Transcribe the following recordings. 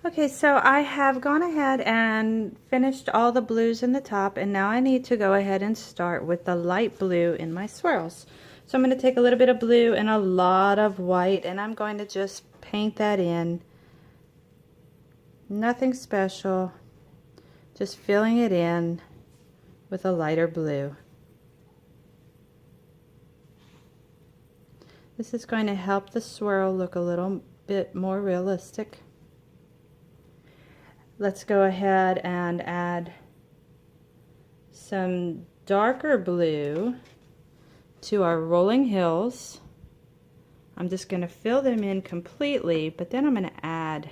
Okay, so I have gone ahead and finished all the blues in the top, and now I need to go ahead and start with the light blue in my swirls. So I'm going to take a little bit of blue and a lot of white, and I'm going to just paint that in. Nothing special, just filling it in with a lighter blue. This is going to help the swirl look a little bit more realistic. Let's go ahead and add some darker blue to our rolling hills. I'm just going to fill them in completely, but then I'm going to add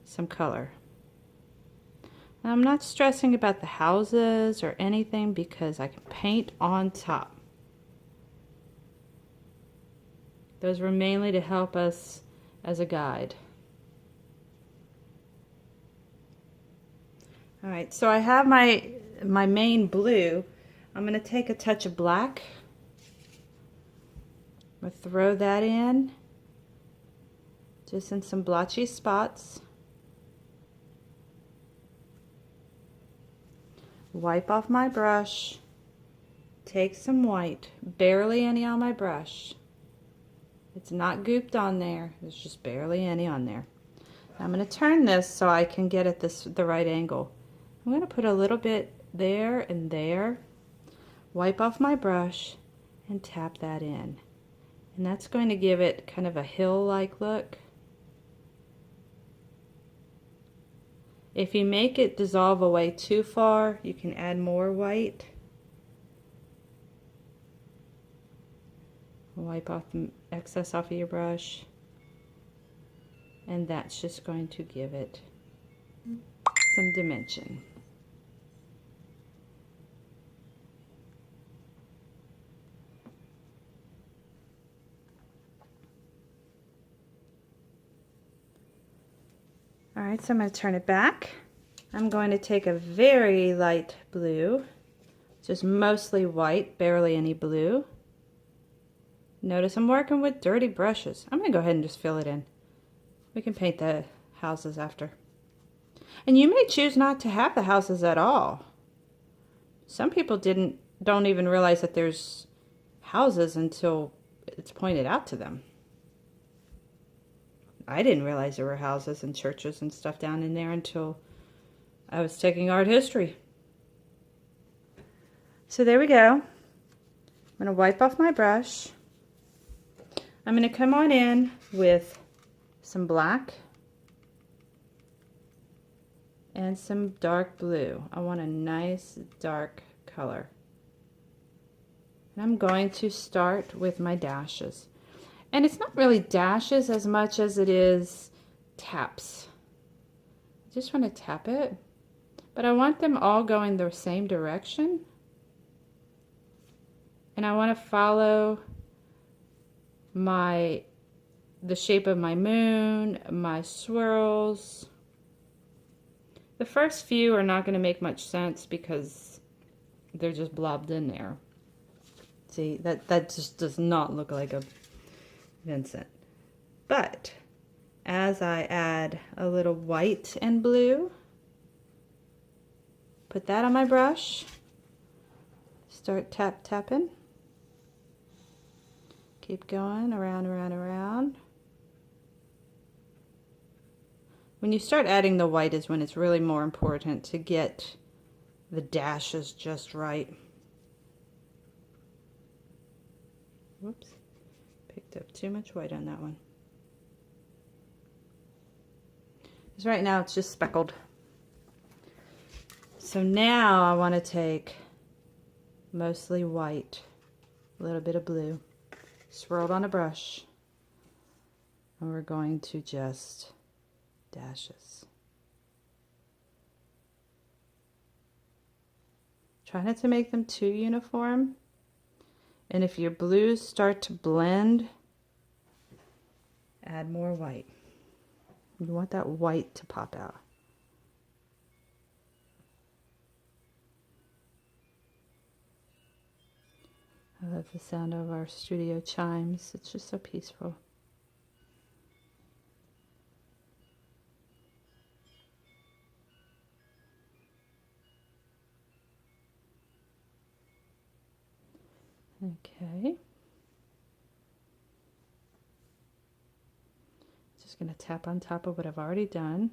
some color. Now, I'm not stressing about the houses or anything because I can paint on top. Those were mainly to help us as a guide. Alright, so I have my main blue. I'm going to take a touch of black. I'm going to throw that in, just in some blotchy spots. Wipe off my brush. Take some white, barely any on my brush. It's not gooped on there, there's just barely any on there. I'm going to turn this so I can get at the right angle. I'm going to put a little bit there and there, wipe off my brush, and tap that in. And that's going to give it kind of a hill-like look. If you make it dissolve away too far, you can add more white. Wipe off the excess off of your brush. And that's just going to give it some dimension. Alright, so I'm going to turn it back. I'm going to take a very light blue, just mostly white, barely any blue. Notice I'm working with dirty brushes. I'm going to go ahead and just fill it in. We can paint the houses after. And you may choose not to have the houses at all. Some people don't even realize that there's houses until it's pointed out to them. I didn't realize there were houses and churches and stuff down in there until I was taking art history. So there we go. I'm going to wipe off my brush. I'm going to come on in with some black and some dark blue. I want a nice dark color. And I'm going to start with my dashes. And it's not really dashes as much as it is taps. I just want to tap it, but I want them all going the same direction. And I want to follow the shape of my moon, my swirls. The first few are not going to make much sense because they're just blobbed in there. See, that just does not look like a Vincent. But as I add a little white and blue, put that on my brush, start tapping. Keep going around, around, around. When you start adding the white is when it's really more important to get the dashes just right. Whoops. Picked up too much white on that one. Because right now it's just speckled. So now I want to take mostly white, a little bit of blue, swirled on a brush, and we're going to just dashes. Try not to make them too uniform. And if your blues start to blend, add more white. You want that white to pop out. I love the sound of our studio chimes. It's just so peaceful. Okay. Just going to tap on top of what I've already done.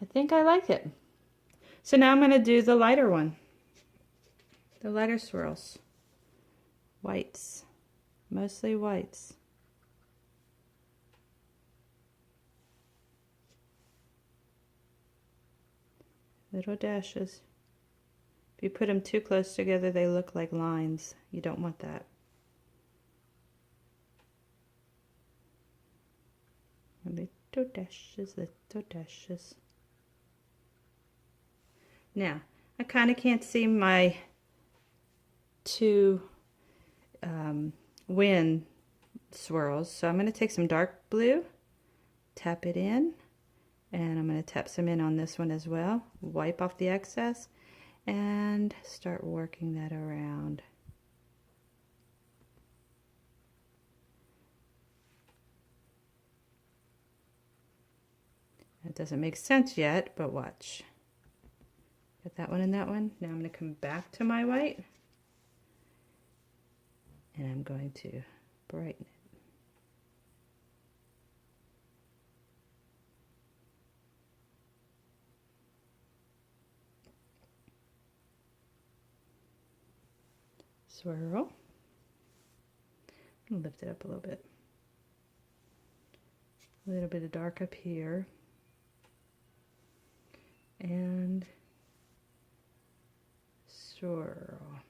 I think I like it. So now I'm going to do the lighter one. The lighter swirls. Whites. Mostly whites. Little dashes. If you put them too close together, they look like lines. You don't want that. Little dashes, little dashes. Now, I kind of can't see my two wind swirls, so I'm going to take some dark blue, tap it in, and I'm going to tap some in on this one as well, wipe off the excess, and start working that around. That doesn't make sense yet, but watch. Got that one and that one. Now I'm going to come back to my white, and I'm going to brighten it. Swirl. I'll lift it up a little bit. A little bit of dark up here. And swirl.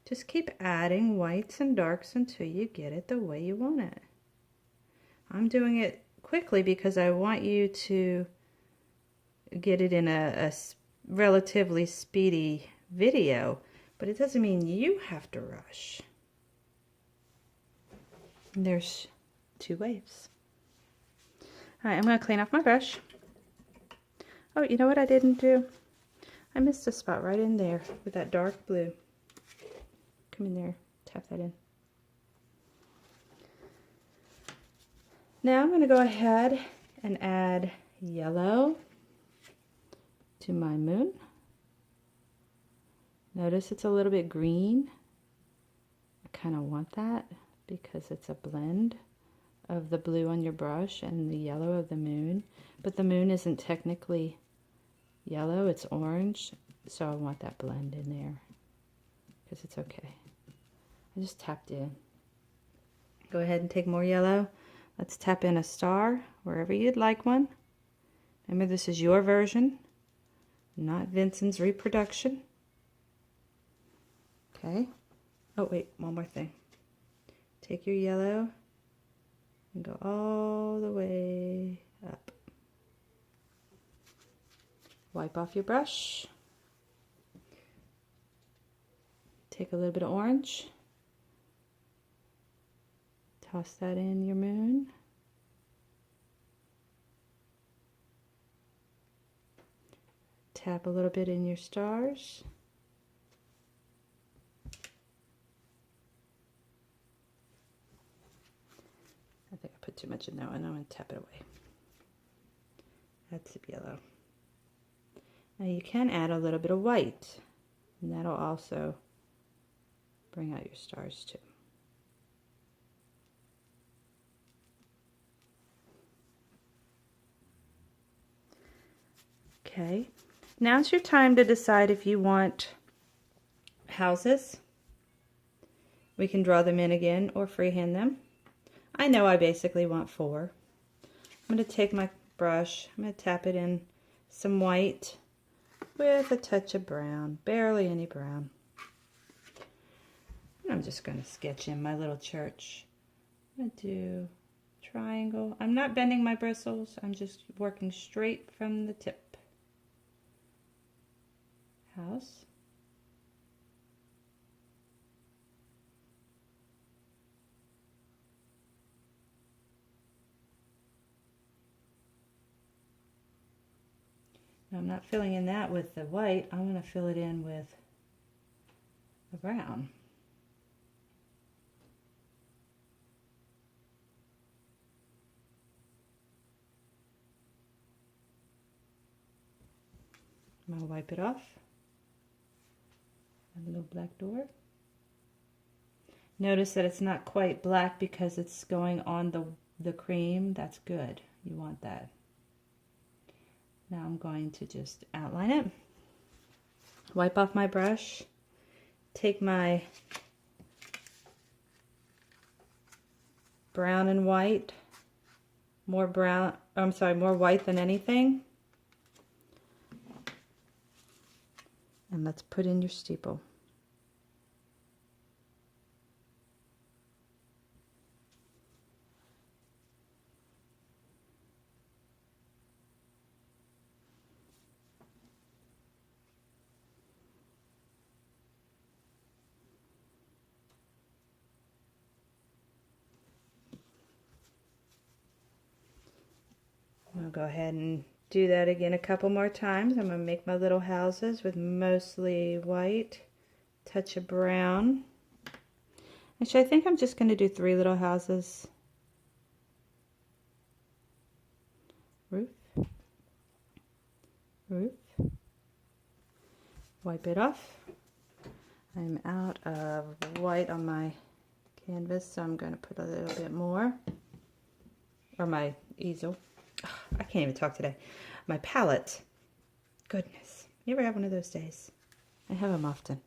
Just keep adding whites and darks until you get it the way you want it. I'm doing it quickly because I want you to get it in a relatively speedy video, but it doesn't mean you have to rush. And there's two waves. All right, I'm going to clean off my brush. Oh, you know what I didn't do? I missed a spot right in there with that dark blue. Come in there, tap that in. Now I'm going to go ahead and add yellow to my moon. Notice it's a little bit green. I kind of want that because it's a blend of the blue on your brush and the yellow of the moon. But the moon isn't technically yellow, it's orange. So I want that blend in there because it's okay. I just tapped in. Go ahead and take more yellow. Let's tap in a star wherever you'd like one. Remember, this is your version, not Vincent's reproduction. Okay. Oh, wait, one more thing. Take your yellow and go all the way up. Wipe off your brush. Take a little bit of orange. Toss that in your moon. Tap a little bit in your stars. I think I put too much in that one. I'm going to tap it away. That's the yellow. Now you can add a little bit of white, and that'll also bring out your stars too. Okay, now it's your time to decide if you want houses. We can draw them in again or freehand them. I know I basically want 4. I'm going to take my brush, I'm going to tap it in some white with a touch of brown, barely any brown. And I'm just going to sketch in my little church. I'm going to do triangle. I'm not bending my bristles, I'm just working straight from the tip. House. Now I'm not filling in that with the white, I'm going to fill it in with the brown. I'm going to wipe it off. Have a little black door. Notice that it's not quite black because it's going on the cream. That's good. You want that. Now I'm going to just outline it. Wipe off my brush. Take my brown and white. More white than anything. And let's put in your steeple. I'll go ahead and do that again a couple more times. I'm going to make my little houses with mostly white, touch of brown. Actually, I think I'm just going to do 3 little houses. Roof, roof. Wipe it off. I'm out of white on my canvas, so I'm going to put a little bit more. Or my easel. I can't even talk today. My palette. Goodness. You ever have one of those days? I have them often.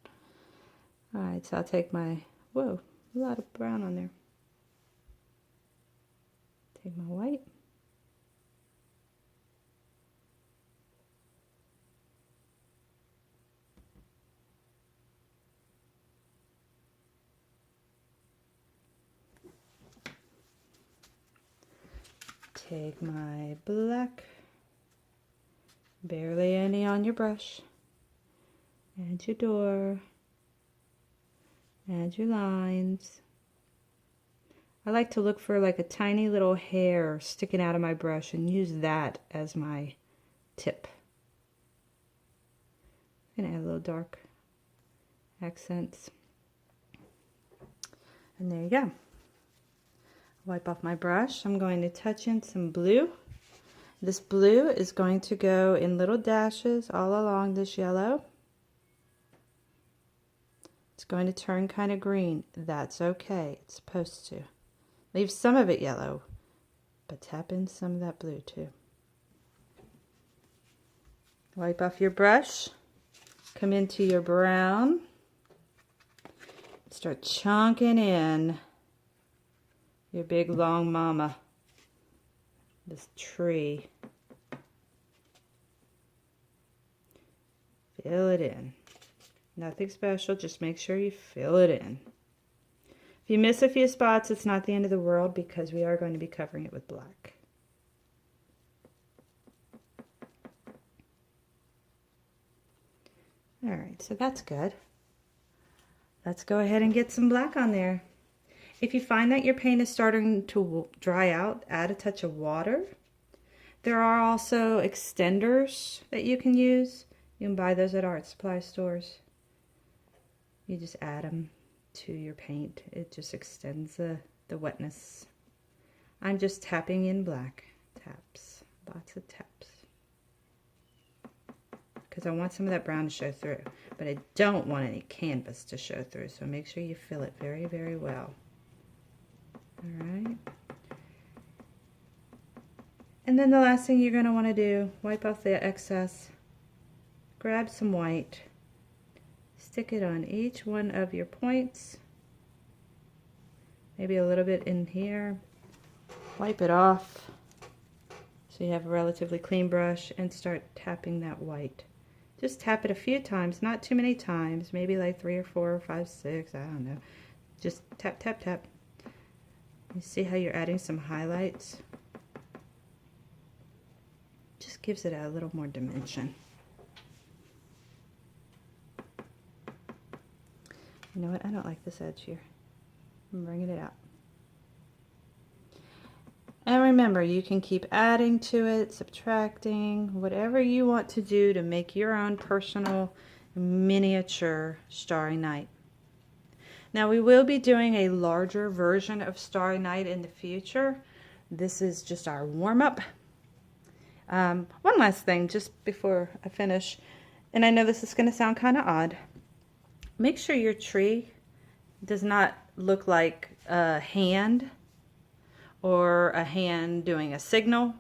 Alright, so I'll take my... Whoa, a lot of brown on there. Take my white. Take my black, barely any on your brush, add your door, add your lines. I like to look for like a tiny little hair sticking out of my brush and use that as my tip. I'm gonna add a little dark accents. And there you go. Wipe off my brush. I'm going to touch in some blue. This blue is going to go in little dashes all along this yellow. It's going to turn kind of green. That's okay. It's supposed to. Leave some of it yellow, but tap in some of that blue too. Wipe off your brush. Come into your brown. Start chunking in your big long mama, this tree. Fill it in. Nothing special, just make sure you fill it in. If you miss a few spots, it's not the end of the world because we are going to be covering it with black. Alright, so that's good. Let's go ahead and get some black on there. If you find that your paint is starting to dry out, add a touch of water. There are also extenders that you can use. You can buy those at art supply stores. You just add them to your paint. It just extends the wetness. I'm just tapping in black. Taps. Lots of taps. Because I want some of that brown to show through. But I don't want any canvas to show through. So make sure you fill it very, very well. Alright. And then the last thing you're going to want to do, wipe off the excess. Grab some white. Stick it on each one of your points. Maybe a little bit in here. Wipe it off so you have a relatively clean brush and start tapping that white. Just tap it a few times, not too many times, maybe like 3 or 4 or 5, 6, I don't know. Just tap, tap, tap. You see how you're adding some highlights? Just gives it a little more dimension. You know what? I don't like this edge here. I'm bringing it out. And remember, you can keep adding to it, subtracting, whatever you want to do to make your own personal miniature Starry Night. Now we will be doing a larger version of Starry Night in the future. This is just our warm-up. One last thing, just before I finish. and I know this is going to sound kind of odd, make sure your tree does not look like a hand or a hand doing a signal,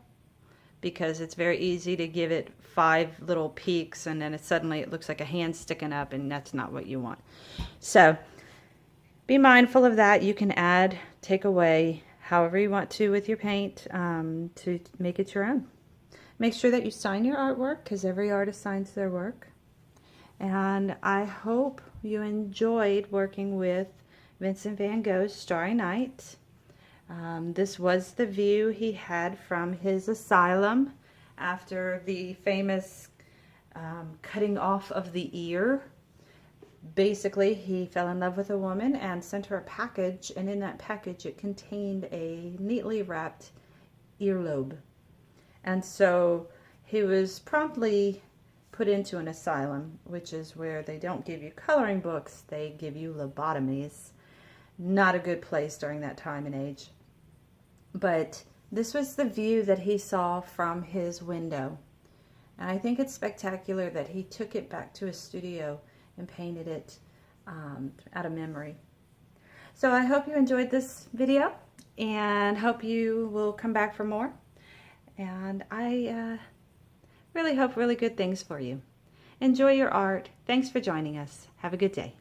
because it's very easy to give it 5 little peaks and then suddenly it looks like a hand sticking up, and that's not what you want. So be mindful of that. You can add, take away, however you want to with your paint to make it your own. Make sure that you sign your artwork, because every artist signs their work. And I hope you enjoyed working with Vincent van Gogh's Starry Night. This was the view he had from his asylum after the famous cutting off of the ear. Basically, he fell in love with a woman and sent her a package, and in that package it contained a neatly wrapped earlobe. And so he was promptly put into an asylum, which is where they don't give you coloring books, they give you lobotomies. Not a good place during that time and age. But this was the view that he saw from his window. And I think it's spectacular that he took it back to his studio and painted it out of memory. So I hope you enjoyed this video and hope you will come back for more. And I really hope really good things for you. Enjoy your art. Thanks for joining us. Have a good day.